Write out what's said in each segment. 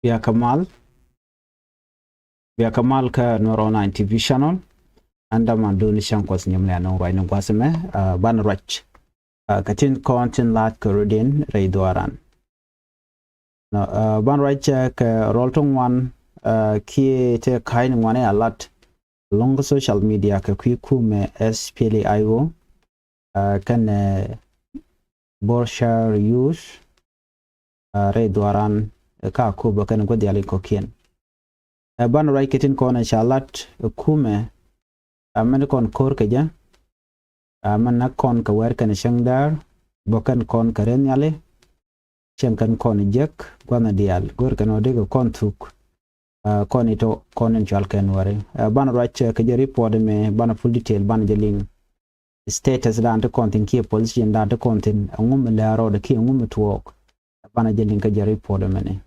Via Kamal ka Nuer Online TV channel anda manduni shankwas nyamle no right no kwaseme ban rach katin content lat kurudin reidoran no ban rach ka roltong wan ki te kain wane alat long social media ka kume SPLA IO kan borsha use reidoran ka Akobo kan godi alin kokien ban rach katin kon inshallah kume aman kon kor kaja aman na kon ka wer kan shangdar bokan kon karen yale shankan kon jek gwana dial gor kan ode ko kon tuk kon ito kon en chal kan ware ban rach ka je report me ban full detail ban jeling status da ante content ki position da ante content ngum la ro de ki ngum to work ban jeling ka je report me ne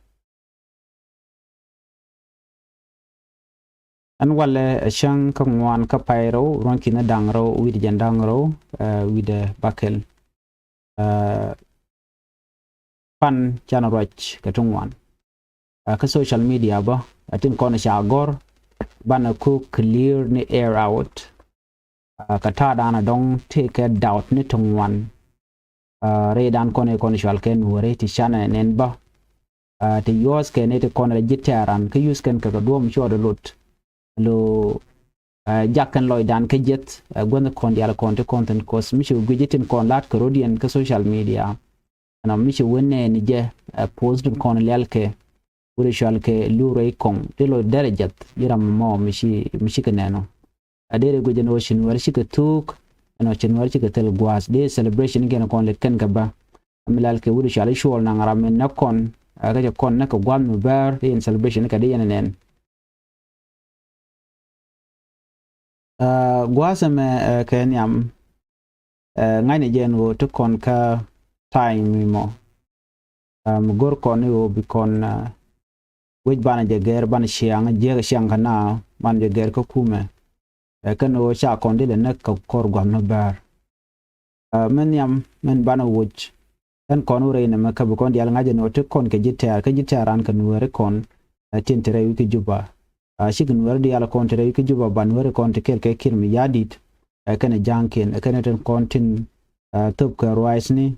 an wale shang kangwan ka pairo ronki na dangro wid jandangro wid bakel pan chana roch katungwan ka social media ba atin kona shagor bana ku clear ni air out ka ta dana dong take a doubt ni tungwan re dan kone shal ken wore ti chana nen ba ti yos ken ne te kona jitaran ka use ken ka dom shoda lot lo jakkan loy dan ka jet gonda kon diala content cos mi shu gujitin kon lat ko rodien ka social media ana mi shu wonne ni je post kon lelke wuri shalke lure kon de lo darajat yiram mo mi shi kanano adere gujen ocean war shi ka tuk ana chen war shi ka tel gwas de celebration gen kon le ken gaba amilalke wuri shal shol na ngaramen na kon aga kon na ka gwam no bar in celebration ka de yenen gwasame kenyam ngani jeno to kon ka time mo gor kon yo bikon wej bana je ger bana shiang kana man je ger ko kume kan o cha kon de ne ka kor gwam no bar men yam men bana wuj kan kon ure ne maka bikon dial ngaje no to kon ke jitaran kan were kon tintere wiki juba shigin wer di ala kontre yiki juba ban wer kontre kel kirmi yadit kana janken kana ten kontin top ka rice ni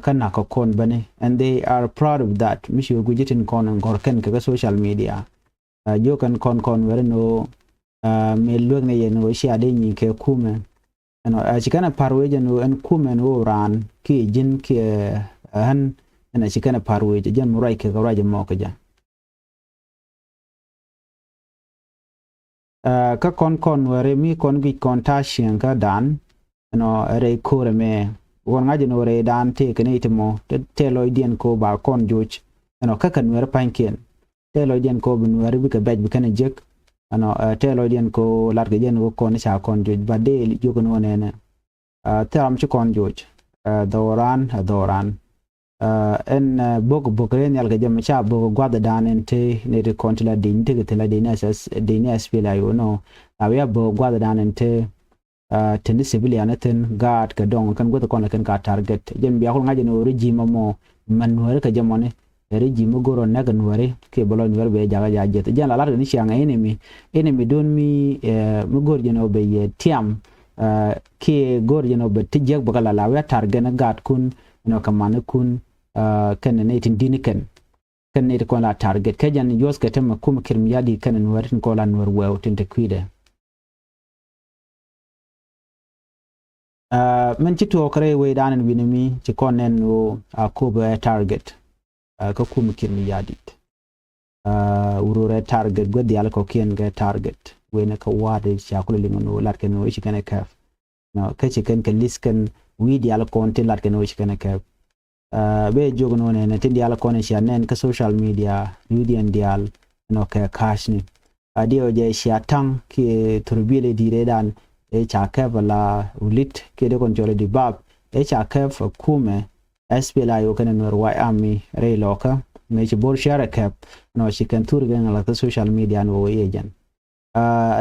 kana ko kon bane and they are proud of that mishi gujitin kon gor ken ka social media jo kan kon wer no me lweg ne yen wo shi ade ni ke kume ano chikana parweje no en kume no ran ki jin ki han ana chikana parweje jan murai ke ga raje mo ka ja ka kon were mi kon gi kon tashin ka dan no re kore me won ngaje no re dan te kene itimo te loidien ko ba kon juch no ka kan were panken te loidien ko bin were bi ka baj bi kana jek no te loidien ko lat ge jen ko kon sha kon juch ba de jogo no ne te am chi kon juch doran en bog ren yal ga jam cha bog gwada danen te ne de kontila din te te la din ss din SPLA IO no awya bog gwada danen te ten civilian ten guard ka dong kan gwada kon kan ka target jam biya ko ngaje no regime mo man wore ka jamone regime goro na gan wore ke bolon wore be jaga jajet jan la lar ni chianga enemy don mi mu gor jeno be ye tiam ke gor jeno be tijek bagala la wa target na guard kun no kamane kun kan ne tin diniken kan ne ko la target kajan yos ka tema kuma kirmiyadi kan warin ko lan war wew tin te kwide men ci to kare we danen binimi ci konen o Akobo target ka kuma kirmiyadi urure target godi al ko kien ga target we ne ka wade ya ko lingo no lat ken o ci kan ka no ka ci kan liskan widi al konti lat ken o ci kan ka be jogno ne tindi ala konen nen ka social media yudian dial no ka cash ni adio je shiatang ki turbile dire dan e cha ka bala ulit ke de kon jole di bab e cha ka fa kume SPLA IO kan Nuer wa ami re loka me ci bor share cap no shi kan turgen ala ka social media no yejan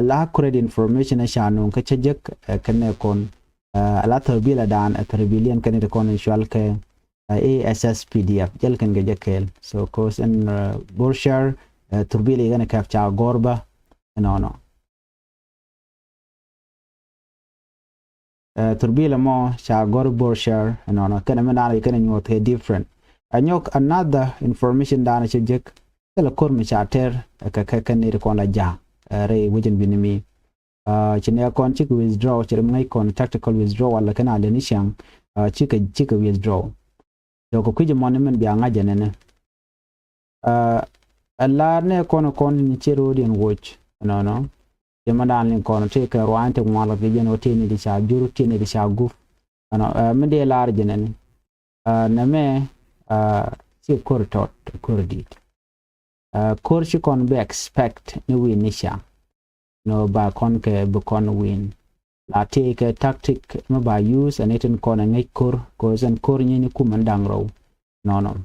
la credit information sha no ka chejek kan ne kon ala turbile dan turbilian kan de kon shal ka SSPDF jalkan ga jakel so cause in Borshar turbili gana capture gorba no turbila mo cha gor Borshar no kana mana kana nyot different anyok another information dana chejek tele kor mi chater ka kan ni ko la ja re wujin binimi chine kon chik withdraw chere ngai kon tactical withdrawal la kana le ni shang chika withdraw do ko kuje monument bi anga janene Allah ne kon ni chero din watch no yamadan lin kon te ka roante ngwala bi jeno tini di cha juru tini di cha guf ano mede lar janene na me si kortot kordit korshi kon be expect ni win nisha no ba kon ke bu kon win la take tactic no ba use and iten kon ngai kor ko zen kor ni kumandang ro no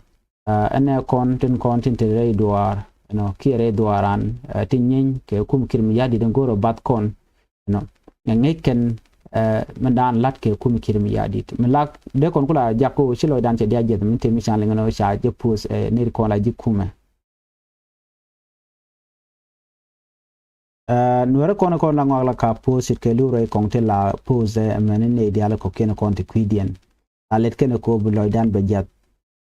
ane content re duar no kire duaran tinyin ke kum kirmi yadi den goro bat kon no ngai ken mandan lat ke kum kirmi yadi milak de kon kula jakko chilo dan che dia jet min temi chan ngano cha je pus ne ko la jikume Nuer kon la ngala ka pose ke lure kon te la pose menene diala ko ken kon te kwidien alet ken ko buloidan bejat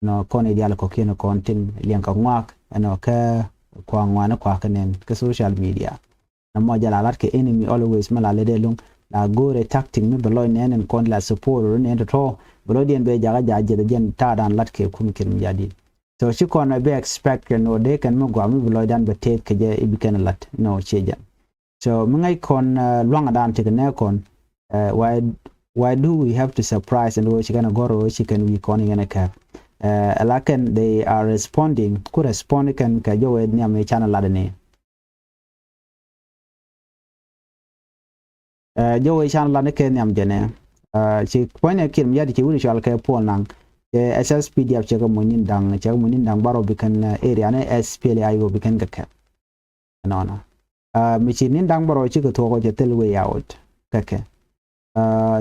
no kon diala ko ken kon tin lian ka ngwak no ka kwa ngwana kwa kenen ke social media na mo jala lat ke enemy always mala le de lung la gore tactic mi beloy nen kon la support ne to bolodien be jaga jaje de gen ta dan lat ke kum kin jadi so shi kon be expect no de kan mo gwa mi beloidan be tet ke je ibiken lat no cheja so mungai kon long dan te ne kon why do we have to surprise and we can go she can we kon ngene ka alaken they are responding correspond kan ka jo ed nyame channel ladene jo we channel ladene ke nyam jene chi point kim yadi ki wuri shal ka pol nang SSPDF che ko munin dang baro bikan area ne SPLA IO bikan ka no mi chi nin dang baro chi ko to ko jetel way out kake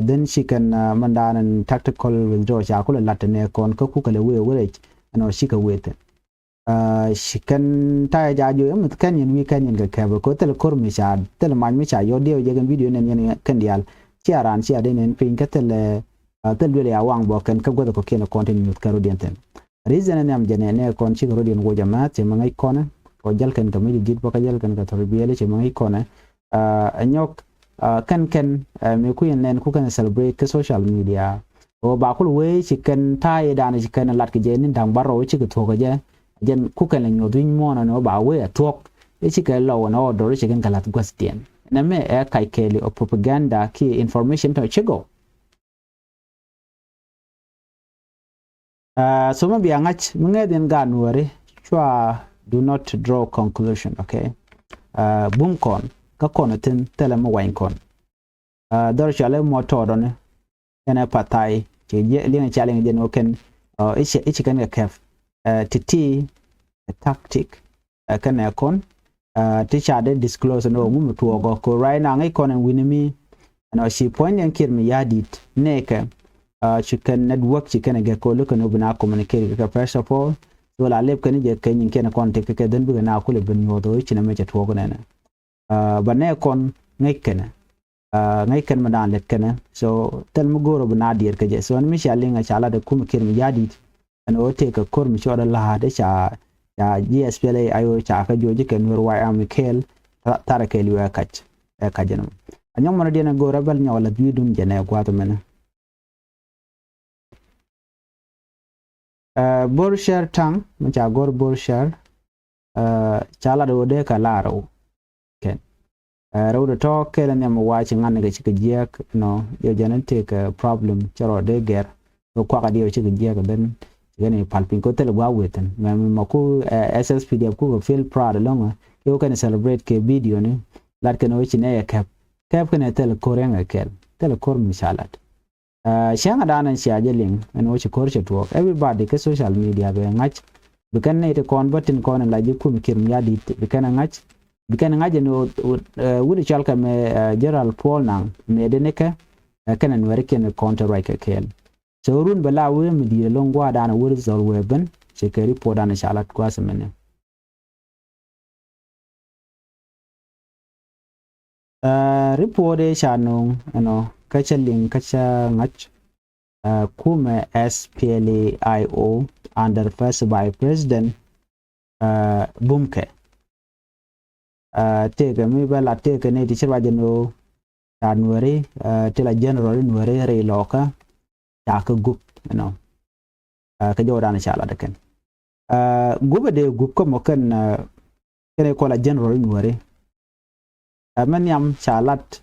then she can mandan and tactical withdraw cha ko latene kon ko ku kale we no she ka wait she can ta ja jo em kan yin wi kan yin ga ka ko tel kor mi cha tel man mi cha yo dio je gan video nen yen kan dial chi aran chi ade nen pin ka tel wele ya wang bo kan ka go ko ken continue ka rodien ten reason ne am jene ne kon chi rodien go jama te mangai kona ko jal kan ka mi dit bo ka jal kan ka tor biele che mangai kona anyok kan me ku yen ku kan celebrate ke social media o ba kul we chi kan ta ye dan chi kan lat ke je nin dang baro chi ko to ko je jen ku kan nyo duin mo no ba we atok e chi ka lo no do chi kan kalat gwastien na me e kai keli o propaganda ki information to chigo so ma bi angach munge den ga nuore chwa do not draw conclusion okay bum kon ka konatin tele mo wain kon dor chale mo to don ene patai che je lina challenge den oken ichi kan ga kef titi tactic kan kon teacher de disclose no mu to go ko right now ngai kon winimi and she point and kir mi yadit neke she can network she can ga ko look no bina communicate ka first of all so la lep kan je kan yin ken kon te ke den bu na ko le bin yodo chi na me che to go nene ba ne kon ngai ken madan let ken so tel mu goro bina dir ke je so mi shalinga chala de kum kir mi yadit and o te ka kor mi choda la de cha ya SPLA IO cha ka joji ken wer wa am kel tara kel wa kach ka jenum anyam mon de na go rebel nya wala bidum jene gwato mena Borshar tang cha gor Borshar chala do de ka laro ken rawdo to kele ne mo wachi ngane ga chika jiak no yo genetic problem charo de ger to kwa ka dio chika jiak ben gene palpin ko tele gwa weten ma ku SSPDF ku feel proud longa yo kan celebrate ke video ni lat kan o chine kap kan tele korenga kel tele kor misalat shanga danan shaje ling en o chi kor to everybody ke social media be ngach bikan ne te kon batin kon la ji kum kirm yadi bikan ngach no wudi chalka me Gerald Paul nang me deneke kan en werken counter right kel so run bala we mi di longwa dana wur zol weben se ke report dana shalat kwa semene report e shanong kacha ling kacha ngach kume SPLA IO under first by president bumke tege mi bala tege ne di chirwa jeno ta Nuer tela general Nuer re loka ta ka gup ka jodana shala da kan gube de gup ko mokan kene ko la general Nuer man yam shalat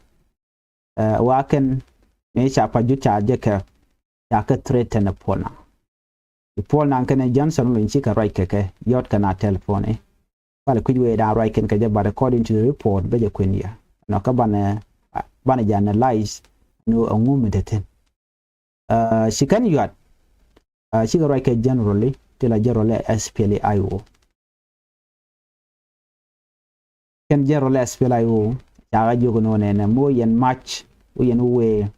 waken me cha pa ju cha je ka ya ka threaten pona pona kan Johnson lo chi ka right ke yot kana telephone wala ku we da right ken ka je but according to the report be je kwenia no ka bana analyze no ngum deten she can yot she ka right ke generally tela general SPLA IO ken general SPLA IO ya jogo no ne mo yen match o yen we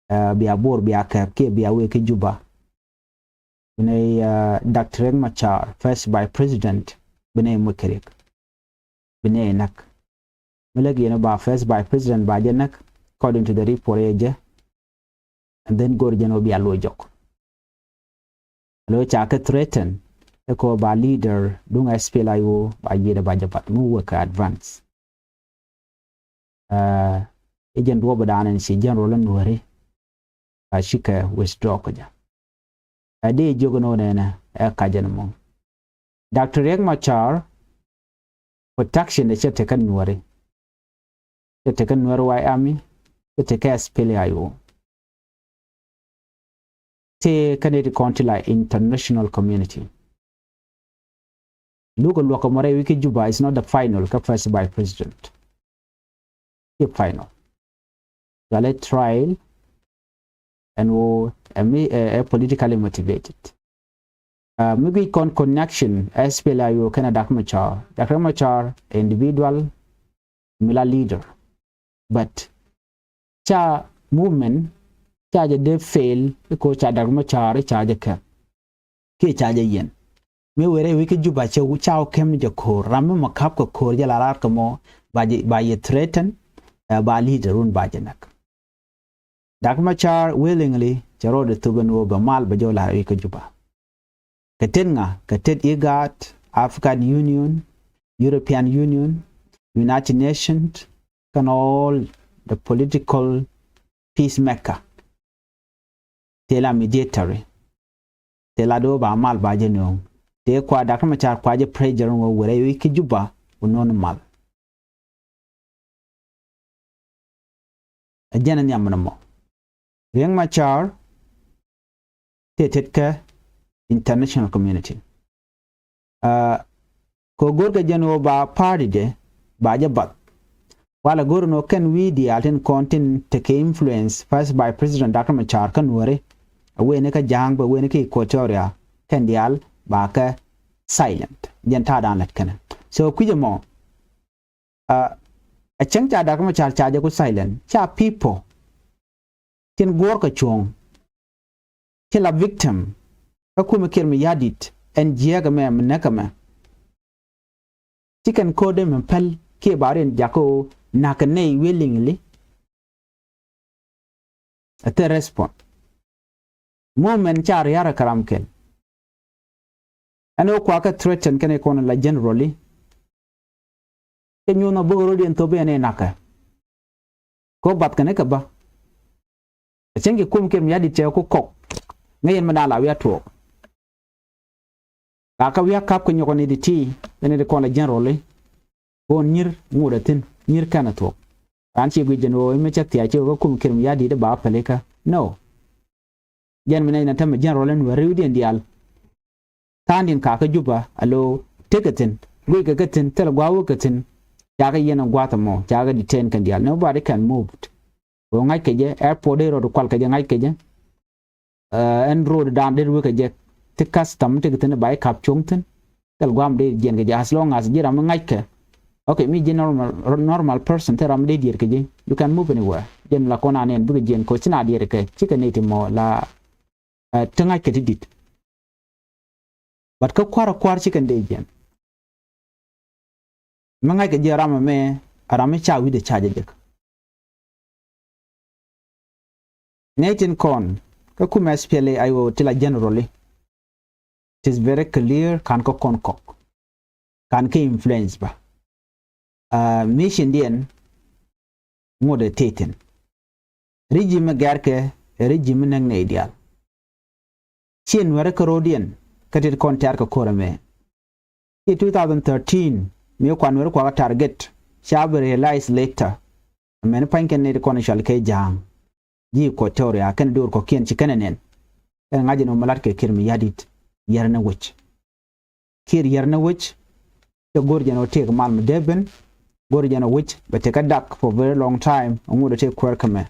biya bor biya ke biya we ke juba bene Dr. Machar first by president bene mukerik bene nak melagi no ba first by president ba jenak according to the report eje and then go jeno biya lo jok lo cha ka threaten ko ba leader dung SPLA IO ba yeda ba japat mu work advance agent do badana si general Nuer shika withdraw kaja ade jogono nena kajan mo Dr. Machar protection de chete kan Nuer wa army chete ka SPLA IO te kanedi kontila international community look more wiki juba is not the final ka first by president the final gale trial and politically motivated. Maybe connection SPLA IO kana Dr. Machar individual mila leader but cha movement cha de fail ko cha Dr. Machar cha de ka ke cha yen me were wiki juba che cha kem je ko ram makap ko je la ko mo ba ye threaten ba leader run ba jenak Dr. Machar willingly jarode tugan wo ba mal ba jola wiki juba katet IGAD, African Union, European Union, United Nations, and all the political peacemaker. Tela mediatory. Tela do ba mal ba jeno. Te kwa Dr. Machar kwa je pressure wo were wiki juba unon mal. Ajana nyamna mo. Riang Machar tetetka international community ko gorga jeno ba party de ba jabat wala gorno kan wi di alten content take influence first by president Dr. Machar kan wore we ne ka jang ba we ne ki Equatoria kan dial ba ka silent jenta dan lat kana so kujemo a changta Dr. Machar cha ko silent cha people tin gorga chong kila victim akuma kirmi yadit en jiyaga me nakama tikan kode men pal ke baren jako nakane willingly at a respond moment char yara karamkel ano kwa ka threaten kane kono la generally kenyo na boro den to bene naka ko bat kane ka ba chengi kum kirmi yadit che ko kok ngayen manala wi atwo ka wiya kap ko nyoko ni diti bene de kola generally on nyir ngudatin nyir kana to an ci bi jeno me chatti a ci ko kum kirim yadi de ba peleka no jen mena na tam generally no rewdi ndial tandin ka juba alo tegatin gui ga gatin tel gwawo gatin jaga yena gwata mo jaga detain kan dial nobody can move o ngai keje airport de ro kwal keje ngai keje en road down de ke je te custom te gitene bay kap chungten tel gwam de jen ge as long as jira ma ngake okay mi normal person te ram de dir ke je you can move anywhere jen la kona nen bu jen ko china dir ke chika neti mo la tanga ketidit but ka kwar chicken de jen manga ke jarama me arame cha wi de chaje dek Nathan Kon ka kuma SPLA IO tila generally it is very clear kan ko kon kok kan ke influence ba mission dien ngode teten regime garke regime nang ne ideal chin wara karodian katit kontar ka korame in 2013 mi kwan wara kwa target shab realize later men panken ne konishal ke jang ji Equatoria kan dur ko kien chikanenen kan ngaji no malat ke kirmi yadit yarna wich kir yarna wich to gorjano take malm deben gorjano wich but take a duck for very long time ngodo take kwerkame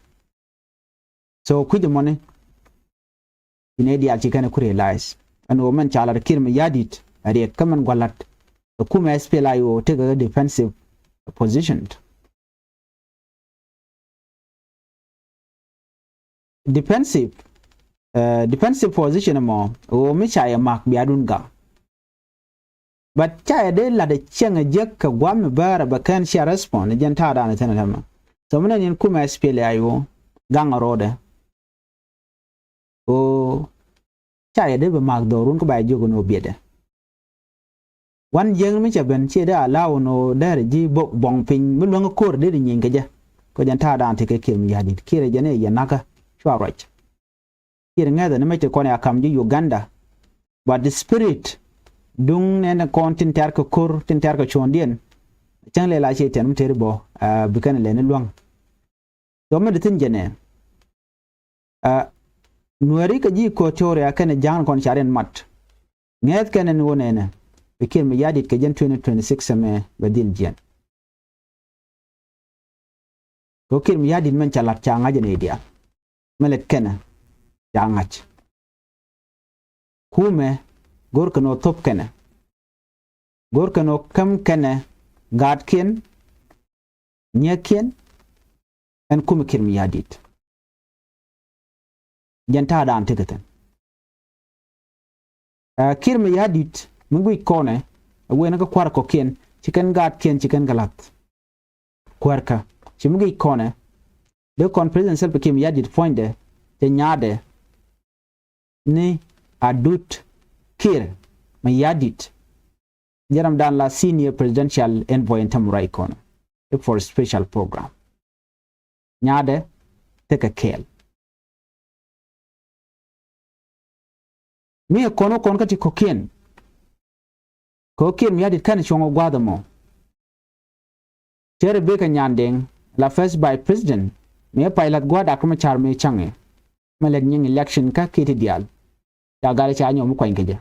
so kuj money inedi al chikane ku realize and woman chala kirmi yadit ari kaman gwalat to kuma SPLA IO take a defensive position defensive position mo o mi chaya mak biadun ga but chaya de la de chenga jek ka gwam bara ba kan sha respond jen ta da na tana so mun yin kuma SPLA IO gang rode o chaya de ba mak dorun ko ba jogo no biede wan jeng mi chaben che da lawo no dar ji bong pin mi lo ko de nyin ga ja ko jen ta da te ke kim ya dit kire jene ya naka shwa right kire ngada ne mete ko ne akam ji Uganda but the spirit dung ne kontin tar ko kur tin tar ko chondien chang le la che ten terbo bukan le ne luang do me tin jene nuari ka ji ko chore akane jang kon charen mat nget kenen wonene bikin mi yadit ke jen 2026 me badin jen ko kin mi yadit men chalat changa jene dia melet kena jangach kume gorkano top kena gorkano kam kena gadkin nyekien en kume kin mi yadit jenta dan tegeten kirmi yadit mungui kone wena ka kwar ko ken chicken galat kwarka chimungui kone de kon president self kim yadit fonde te nyade ni adut kir ma yadit jaram dan la senior presidential envoy in tamurai kono for a special program nyade take a kel mi kono kon kati kokien mi yadit kan chongo gwadamo tere beka nyandeng la first by president me pilot gwada kuma charme change malet nying election ka kiti dial ya gale cha nyom ko ingeje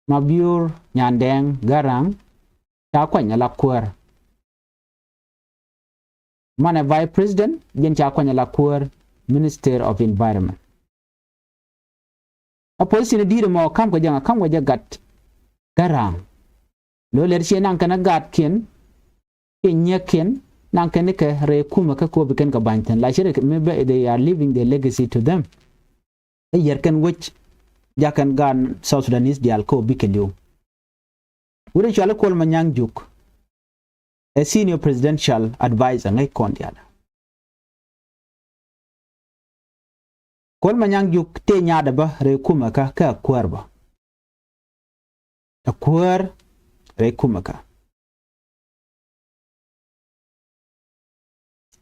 mabiur nyandeng garang ta kwanya la kwar mana vice president jen cha kwanya la kwar minister of environment a policy ne dire mo kam ko janga kam ko jagat garang lo ler che nan kana gat ken nyeken nan kana ke re kuma ka ko biken ka banten la chere maybe they are leaving their legacy to them e yer kan which jakan gan South Sudanese dial ko biken yo wure chala kol manyang juk a senior presidential advisor ngai kon diala kol manyang juk te nyaada ba re kuma ka kwarba akwar re kuma ka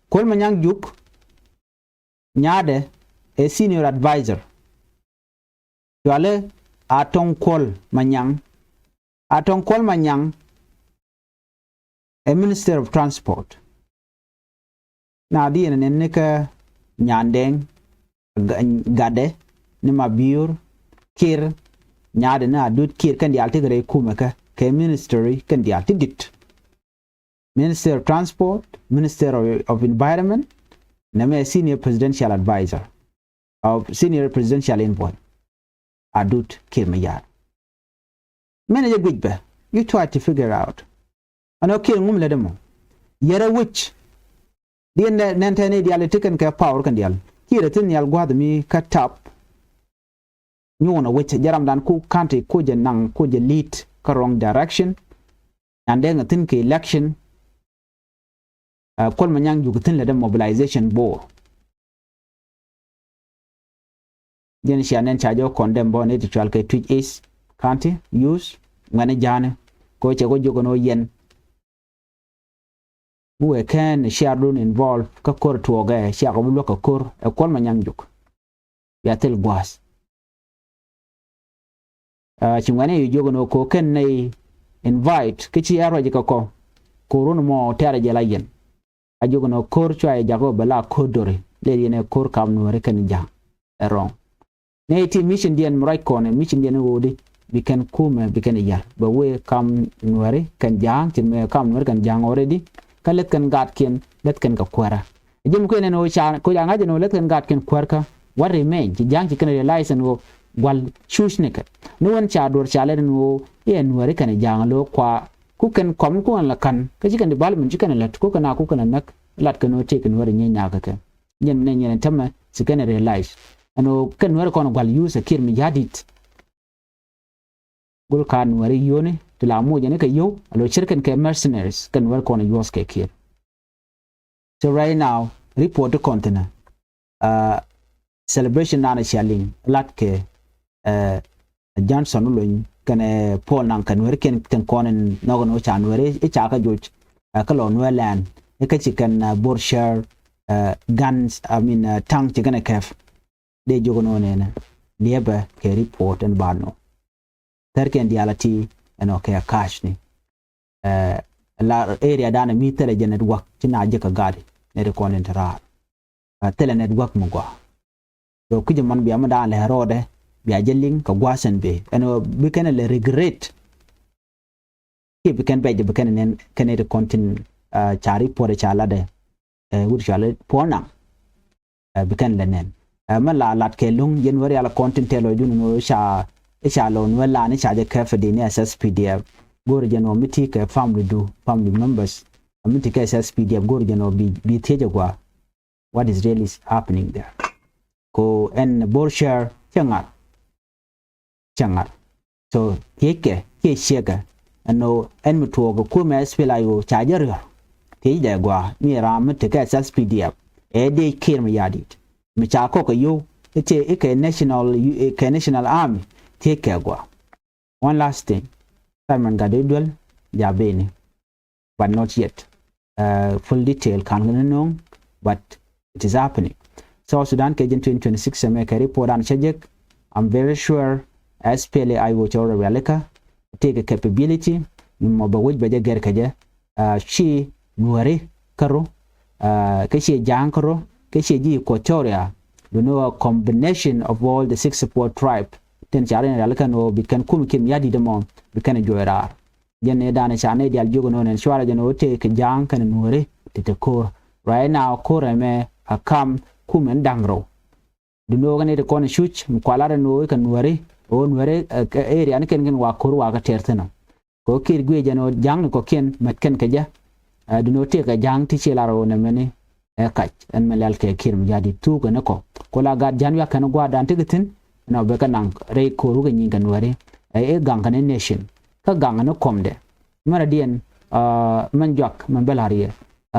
kol manyang juk nyaade a senior advisor yale atong kol manyang a minister of transport na di ne ka nyandeng gade ni mabiur kir nyaade na adut kir kan dial tigre kuma ka ke ministry kan dial tidit minister of transport minister of environment na me senior presidential advisor of senior presidential envoy adut kir mayar manager gujbe you try to figure out ano kir ngum le demo yara which dien nentene dial tiken ka power kan dial kira tin yal gwad mi ka tap nyuna which jaram dan ku country ku je nang ku je lead ka wrong direction and then tin ke election kol manyang yu tin le mobilization bo jen shanen chajo condemn bo ne tual ke Twitch East County use ngane jane ko che ko jogo no yen we can share don involve ka kor tuoge share ko lo ka kor e kol manyang juk ya tel gwas chingwane yu jogo no ko ken nei invite kichi aro jika ko korun mo tere jela yen a jogo no kor chwa e jago bala kodore le yene kor kam no reken ja erong ne ti mission dien mrai kone mission dien wodi we can come we can yar but we come nuare kan jang tin me kam nuare kan jang already ka let kan gat ken let kan ka kwara jim ko ne no cha ko janga je no let kan gat ken kwarka what remain ti jang ti kan realize no gwal choose ne ka no wan cha dor cha le no ye nuare kan jang lo kwa ku kan kom ko la kan ka ji kan development ji kan let ko kana ku kan nak lat kan no te kan nuare nya ka ka nyen ne nyen tamma si kan realize ano kan nuare kon gwal use kir mi yadit gul kan nuare yone to la mo jene ka yo alo shirkan ke mercenaries kan nuare kon use ke kir. So right now report the container celebration na shaling lat ke Johnson lo kan Paul nan kan nuare ken ten konen no no cha nuare e cha ka joj ka lo nuare land e ka chicken borshare guns tank chicken kef de jogo no ne lieba ke report and barno terken dialati eno ke cash ni la area dana mi tele je network tina je ka gadi ne de konen tara tele network mo gwa do kuje man biya mada le rode biya jelling ka gwasen be eno bi ken le regret ke bi ken be je bi ken nen ken de contin chari pore chala de wur chala pona bi ken le nen mala lat ke lung January ala content telo dun no sha lon wala ni cha je kafa de ni SSPDF gor jeno miti ke family members miti ke SSPDF gor jeno bi teje gwa what is really happening there ko en borshare changar so ke shega no en mito ko me SPLA IO cha je ro teje gwa mi ram te ke SSPDF e de kir mi yadit mi cha ko ko yo ite national army take care gwa. One last thing Simon Gadedwell jabeni but not yet full detail can know but it is happening. So Sudan Kejin 2026 make a report on Chajek. I'm very sure SPLA IO Chora Realika take a capability mobawij baje ger kaje she nuare karo kashi jankaro kashi ji Equatoria. You know, a combination of all the 6 support tribe. Ten charen realika no bikan kum kim yadi demo bikan joera. Jene dana chane dial jogo no en shwara jeno te ke jang kan nuore te ko. Right now kore me akam kum en dangro. Du no gane de kon shuch mkwala no kan nuore o nuore area ne ken wa kor wa ka tertena. Ko kir gwe jeno jang ko ken metken ke ja. Du no te ka jang ti chelaro ne mene kach en melal ke kirim jadi tu gane ko la gad janwa kan gwa dan tigitin na be kan re ko ruga nyi kan ware e gang kan nation ka gang na komde mara dien manjak man belariye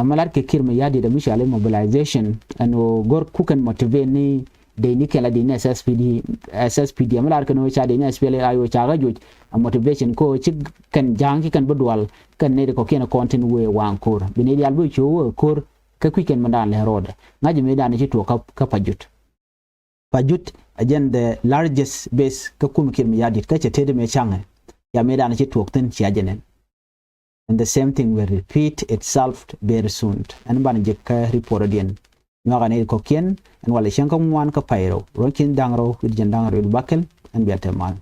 malar ke kirim yadi da mishale mobilization ano gor ku kan motivate ni de ni kala de SSPD malar kan o cha de ni SPLA IO cha ga joj motivation ko chi kan jang ki kan budwal kan ne ko ken content we wan kor bini dial bu chu kor ka kwiken mandan le road ngaji medan ci to ka pajut again the largest base ka kumkir mi yadit ka ce tede me change ya medan ci to tin ci ajenen and the same thing will repeat itself very soon and ban je ka report again ngaga ne ko ken and wala shanka wan ka pairo rokin dangro with jandangro bakel and biatemal